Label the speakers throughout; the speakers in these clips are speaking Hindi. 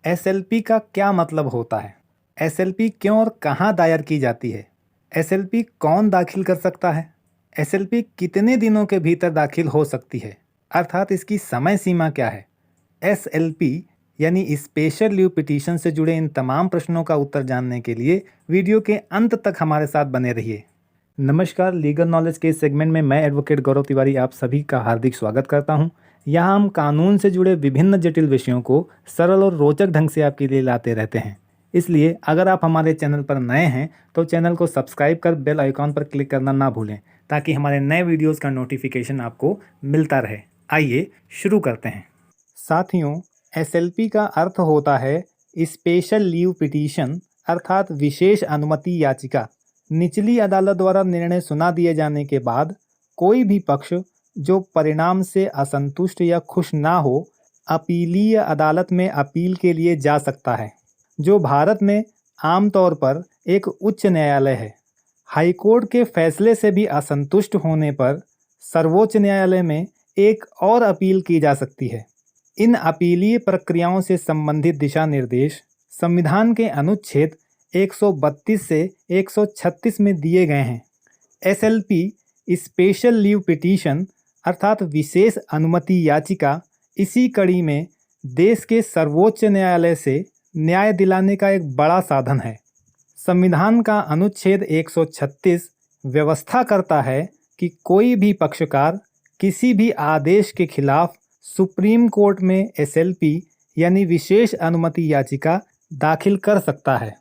Speaker 1: एसएलपी का क्या मतलब होता है? एसएलपी क्यों और कहाँ दायर की जाती है? एसएलपी कौन दाखिल कर सकता है? एसएलपी कितने दिनों के भीतर दाखिल हो सकती है, अर्थात इसकी समय सीमा क्या है? एसएलपी यानी स्पेशल लीव पिटीशन से जुड़े इन तमाम प्रश्नों का उत्तर जानने के लिए वीडियो के अंत तक हमारे साथ बने रहिए। नमस्कार, लीगल नॉलेज के इस सेगमेंट में मैं एडवोकेट गौरव तिवारी आप सभी का हार्दिक स्वागत करता हूं। यहां हम कानून से जुड़े विभिन्न जटिल विषयों को सरल और रोचक ढंग से आपके लिए लाते रहते हैं। इसलिए अगर आप हमारे चैनल पर नए हैं तो चैनल को सब्सक्राइब कर बेल आइकॉन पर क्लिक करना ना भूलें, ताकि हमारे नए वीडियोज़ का नोटिफिकेशन आपको मिलता रहे। आइए शुरू करते हैं। साथियों, एसएलपी का अर्थ होता है स्पेशल लीव पिटीशन, अर्थात विशेष अनुमति याचिका। निचली अदालत द्वारा निर्णय सुना दिए जाने के बाद कोई भी पक्ष जो परिणाम से असंतुष्ट या खुश ना हो, अपीलीय अदालत में अपील के लिए जा सकता है, जो भारत में आमतौर पर एक उच्च न्यायालय है। हाईकोर्ट के फैसले से भी असंतुष्ट होने पर सर्वोच्च न्यायालय में एक और अपील की जा सकती है। इन अपीलीय प्रक्रियाओं से संबंधित दिशा निर्देश संविधान के अनुच्छेद 132 से 136 में दिए गए हैं। एसएलपी स्पेशल लीव पिटीशन अर्थात विशेष अनुमति याचिका इसी कड़ी में देश के सर्वोच्च न्यायालय से न्याय दिलाने का एक बड़ा साधन है। संविधान का अनुच्छेद 136 व्यवस्था करता है कि कोई भी पक्षकार किसी भी आदेश के खिलाफ सुप्रीम कोर्ट में एसएलपी यानी विशेष अनुमति याचिका दाखिल कर सकता है।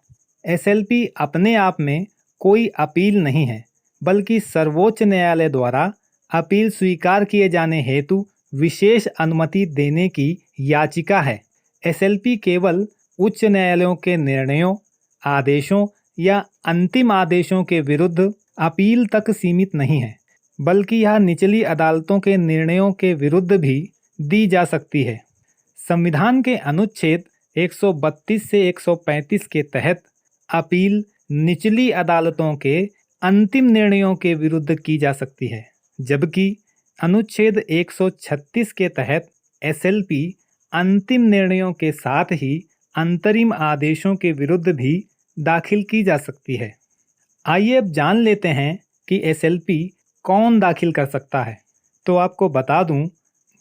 Speaker 1: एसएलपी अपने आप में कोई अपील नहीं है, बल्कि सर्वोच्च न्यायालय द्वारा अपील स्वीकार किए जाने हेतु विशेष अनुमति देने की याचिका है। एसएलपी केवल उच्च न्यायालयों के निर्णयों, आदेशों या अंतिम आदेशों के विरुद्ध अपील तक सीमित नहीं है, बल्कि यह निचली अदालतों के निर्णयों के विरुद्ध भी दी जा सकती है। संविधान के अनुच्छेद 132 से 135 के तहत अपील निचली अदालतों के अंतिम निर्णयों के विरुद्ध की जा सकती है, जबकि अनुच्छेद 136 के तहत एसएलपी अंतिम निर्णयों के साथ ही अंतरिम आदेशों के विरुद्ध भी दाखिल की जा सकती है। आइए अब जान लेते हैं कि एसएलपी कौन दाखिल कर सकता है। तो आपको बता दूं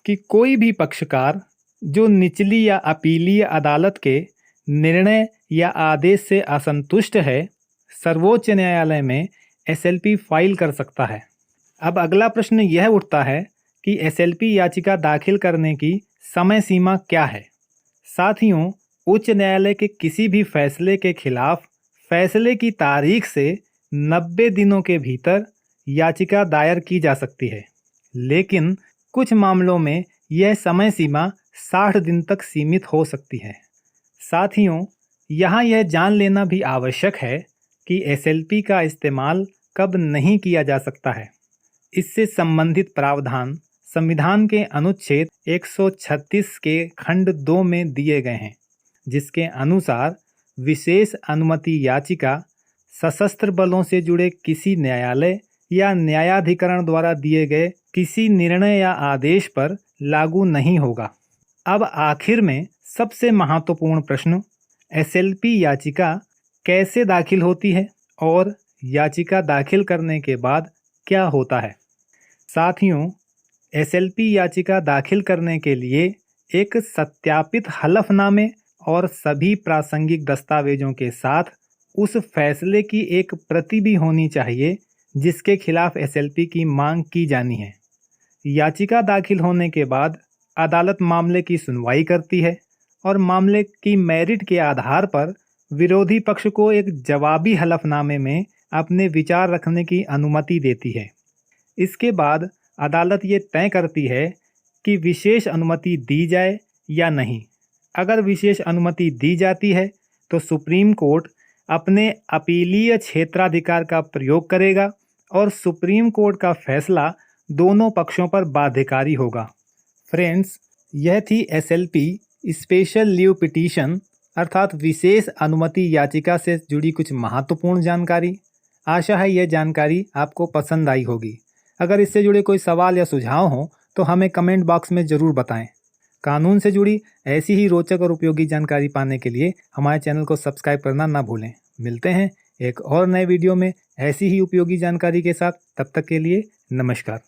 Speaker 1: कि कोई भी पक्षकार जो निचली या अपीलीय अदालत के निर्णय या आदेश से असंतुष्ट है, सर्वोच्च न्यायालय में एसएलपी फाइल कर सकता है। अब अगला प्रश्न यह उठता है कि एसएलपी याचिका दाखिल करने की समय सीमा क्या है। साथियों, उच्च न्यायालय के किसी भी फैसले के खिलाफ फैसले की तारीख से 90 दिनों के भीतर याचिका दायर की जा सकती है, लेकिन कुछ मामलों में यह समय सीमा 60 दिन तक सीमित हो सकती है। साथियों, यहाँ यह जान लेना भी आवश्यक है कि एसएलपी का इस्तेमाल कब नहीं किया जा सकता है। इससे संबंधित प्रावधान संविधान के अनुच्छेद 136 के खंड 2 में दिए गए हैं, जिसके अनुसार विशेष अनुमति याचिका सशस्त्र बलों से जुड़े किसी न्यायालय या न्यायाधिकरण द्वारा दिए गए किसी निर्णय या आदेश पर लागू नहीं होगा। अब आखिर में सबसे महत्वपूर्ण प्रश्न, एसएलपी याचिका कैसे दाखिल होती है और याचिका दाखिल करने के बाद क्या होता है। साथियों, एसएलपी याचिका दाखिल करने के लिए एक सत्यापित हलफनामे और सभी प्रासंगिक दस्तावेजों के साथ उस फैसले की एक प्रति भी होनी चाहिए जिसके खिलाफ एसएलपी की मांग की जानी है। याचिका दाखिल होने के बाद अदालत मामले की सुनवाई करती है और मामले की मेरिट के आधार पर विरोधी पक्ष को एक जवाबी हलफनामे में अपने विचार रखने की अनुमति देती है। इसके बाद अदालत ये तय करती है कि विशेष अनुमति दी जाए या नहीं। अगर विशेष अनुमति दी जाती है तो सुप्रीम कोर्ट अपने अपीलीय क्षेत्राधिकार का प्रयोग करेगा और सुप्रीम कोर्ट का फैसला दोनों पक्षों पर बाध्यकारी होगा। फ्रेंड्स, यह थी एसएलपी स्पेशल लीव पिटीशन अर्थात विशेष अनुमति याचिका से जुड़ी कुछ महत्वपूर्ण जानकारी। आशा है यह जानकारी आपको पसंद आई होगी। अगर इससे जुड़े कोई सवाल या सुझाव हो तो हमें कमेंट बॉक्स में ज़रूर बताएं। कानून से जुड़ी ऐसी ही रोचक और उपयोगी जानकारी पाने के लिए हमारे चैनल को सब्सक्राइब करना ना भूलें। मिलते हैं एक और नए वीडियो में ऐसी ही उपयोगी जानकारी के साथ। तब तक के लिए नमस्कार।